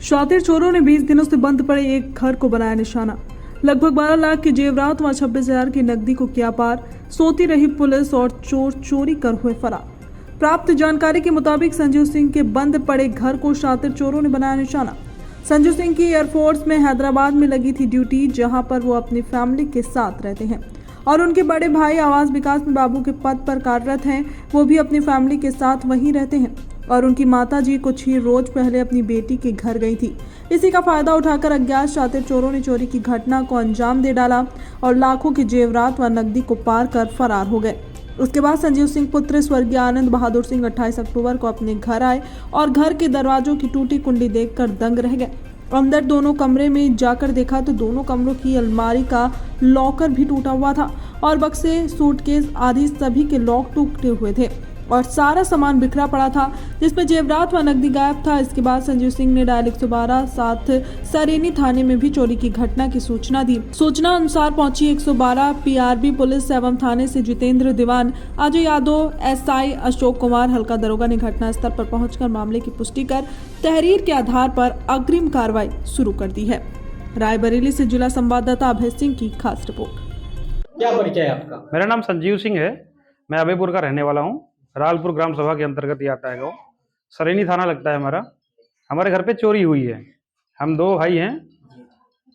शातिर चोरों ने 20 दिनों से बंद पड़े एक घर को बनाया निशाना। लगभग 12 लाख के जेवरात व 26,000 की नकदी को किया पार। सोती रही पुलिस और चोर चोरी कर हुए फरार। प्राप्त जानकारी के मुताबिक संजीव सिंह के बंद पड़े घर को शातिर चोरों ने बनाया निशाना। संजीव सिंह की एयरफोर्स में हैदराबाद में लगी थी ड्यूटी, जहां पर वो अपनी फैमिली के साथ रहते हैं और उनके बड़े भाई आवास विकास में बाबू के पद पर कार्यरत हैं। वो भी अपनी फैमिली के साथ वहीं रहते हैं और उनकी माता जी कुछ ही रोज पहले अपनी बेटी के घर गई थी। इसी का फायदा उठाकर अज्ञात शातिर चोरों ने चोरी की घटना को अंजाम दे डाला और लाखों के जेवरात व नकदी को पार कर फरार हो गए। उसके बाद संजीव सिंह पुत्र स्वर्गीय आनंद बहादुर सिंह 28 अक्टूबर को अपने घर आए और घर के दरवाजों की टूटी कुंडी देखकर दंग रह गए। अंदर दोनों कमरे में जाकर देखा तो दोनों कमरों की अलमारी का लॉकर भी टूटा हुआ था और बक्से, सूटकेस आदि सभी के लॉक टूटे हुए थे और सारा सामान बिखरा पड़ा था, जिसमें जेवरात व नकदी गायब था। इसके बाद संजीव सिंह ने डायल 112 साथ सरेनी थाने में भी चोरी की घटना की सूचना दी। सूचना अनुसार पहुंची 112 पीआरबी पुलिस एवं थाने से जितेंद्र दीवान, अजय यादव, एसआई अशोक कुमार, हल्का दरोगा ने घटनास्थल पर पहुंचकर मामले की पुष्टि कर तहरीर के आधार पर अग्रिम कार्रवाई शुरू कर दी है। रायबरेली से जिला संवाददाता अभय सिंह की खास रिपोर्ट। क्या परिचय है आपका? मेरा नाम संजीव सिंह है। मैं अभयपुर का रहने वाला हूँ। रालपुर ग्राम सभा के अंतर्गत ही आता है गाँव। सरेनी थाना लगता है हमारा। हमारे घर पे चोरी हुई है। हम दो भाई हैं,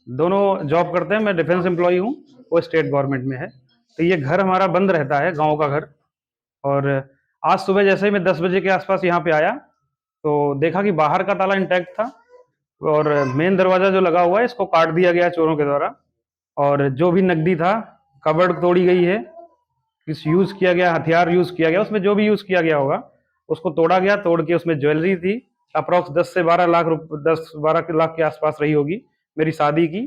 दोनों जॉब करते हैं। मैं डिफेंस एम्प्लॉय हूँ, वो स्टेट गवर्नमेंट में है। तो ये घर हमारा बंद रहता है, गाँव का घर। और आज सुबह जैसे ही मैं 10 बजे के आसपास यहाँ पे आया तो देखा कि बाहर का ताला इंटैक्ट था और मेन दरवाजा जो लगा हुआ है इसको काट दिया गया चोरों के द्वारा। और जो भी नकदी था, कबर्ड तोड़ी गई है, किस यूज किया गया हथियार यूज किया गया, उसमें जो भी यूज किया गया होगा उसको तोड़ा गया। तोड़ के उसमें ज्वेलरी थी, अप्रॉक्स 10 से 12 लाख 10-12 लाख के आसपास रही होगी। मेरी शादी की,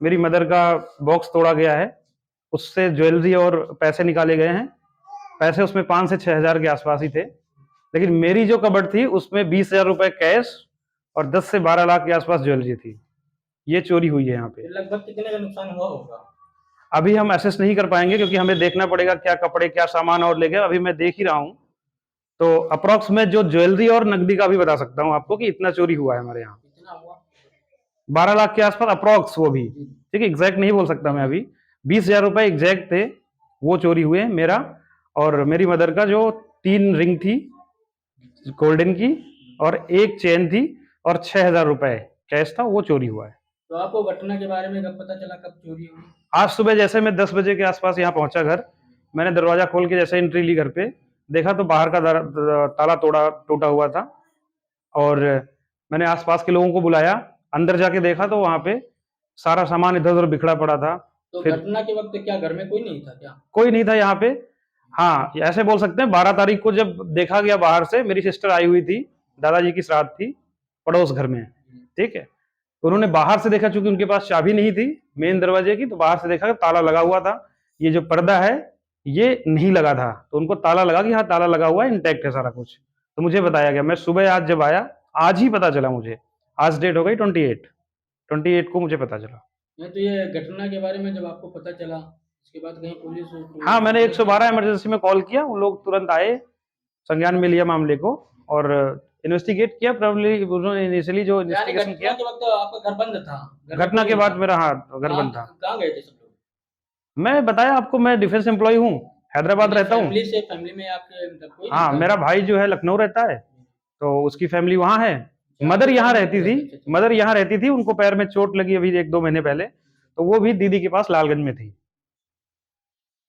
मेरी मदर का बॉक्स तोड़ा गया है, उससे ज्वेलरी और पैसे निकाले गए हैं। पैसे उसमें 5 से 6 हजार के आसपास ही थे। लेकिन मेरी जो कबर्ड थी उसमें 20,000 रुपए कैश और 10 से 12 लाख के आसपास ज्वेलरी थी। ये चोरी हुई है यहाँ पे। लगभग कितने का नुकसान हुआ होगा? अभी हम असेस नहीं कर पाएंगे क्योंकि हमें देखना पड़ेगा क्या कपड़े, क्या सामान और ले गए। अभी मैं देख ही रहा हूँ तो अप्रॉक्स में जो ज्वेलरी और नकदी का भी बता सकता हूँ आपको कि इतना चोरी हुआ है हमारे यहाँ। कितना हुआ? 12 लाख के आसपास अप्रॉक्स, वो भी ठीक है, एग्जैक्ट नहीं बोल सकता मैं अभी। 20,000 रुपए एग्जैक्ट थे वो चोरी हुए, मेरा और मेरी मदर का। जो 3 रिंग थी गोल्डन की और एक चेन थी और 6,000 रुपए कैश था, वो चोरी हुआ है। तो आपको घटना के बारे में कब पता चला, कब चोरी हुई? आज सुबह जैसे मैं 10 बजे के आसपास यहाँ पहुंचा घर, मैंने दरवाजा खोल के जैसे एंट्री ली घर पे, देखा तो बाहर का ताला टूटा हुआ था। और मैंने आसपास के लोगों को बुलाया, अंदर जाके देखा तो वहां पे सारा सामान इधर उधर बिखरा पड़ा था। तो फिर घटना के वक्त क्या घर में कोई नहीं था क्या? कोई नहीं था यहाँ पे। हाँ, ऐसे बोल सकते हैं 12 तारीख को जब देखा गया बाहर से, मेरी सिस्टर आई हुई थी, दादाजी की श्राद्ध थी पड़ोस घर में, ठीक है। तो उन्होंने बाहर से देखा, चूंकि उनके पास चाबी नहीं थी मेन दरवाजे की, तो बाहर से देखा कि ताला लगा हुआ था। ये जो पर्दा है ये नहीं लगा था, तो उनको ताला लगा कि हाँ ताला लगा हुआ है, इंटैक्ट है सारा कुछ। तो मुझे बताया गया, मैं सुबह आज जब आया, आज ही पता चला मुझे। आज डेट हो गई 28 को मुझे पता चला। नहीं तो ये घटना के बारे में जब आपको पता चला, उसके बाद कहीं पुलिस हाँ, मैंने 112 इमरजेंसी में कॉल किया, उन लोग तुरंत आए, संज्ञान में लिया मामले को और इन्वेस्टिगेट किया। प्रॉब्ली उन्होंने इनिशियली जो इन्वेस्टिगेशन किया, के वक्त आपका घर बंद था? घर में घटना कोई के नहीं बाद था? मेरा हाँ घर बंद था। कहाँ गए थे सब लोग? मैं बताया आपको, मैं डिफेंस एम्प्लॉय हूँ, हैदराबाद रहता हूँ। फैमिली में आपके मतलब कोई नहीं हाँ, था? मेरा भाई जो है लखनऊ रहता है, तो उसकी फैमिली वहाँ है। मदर यहाँ रहती थी, उनको पैर में चोट लगी अभी 1-2 महीने पहले, तो वो भी दीदी के पास लालगंज में थी।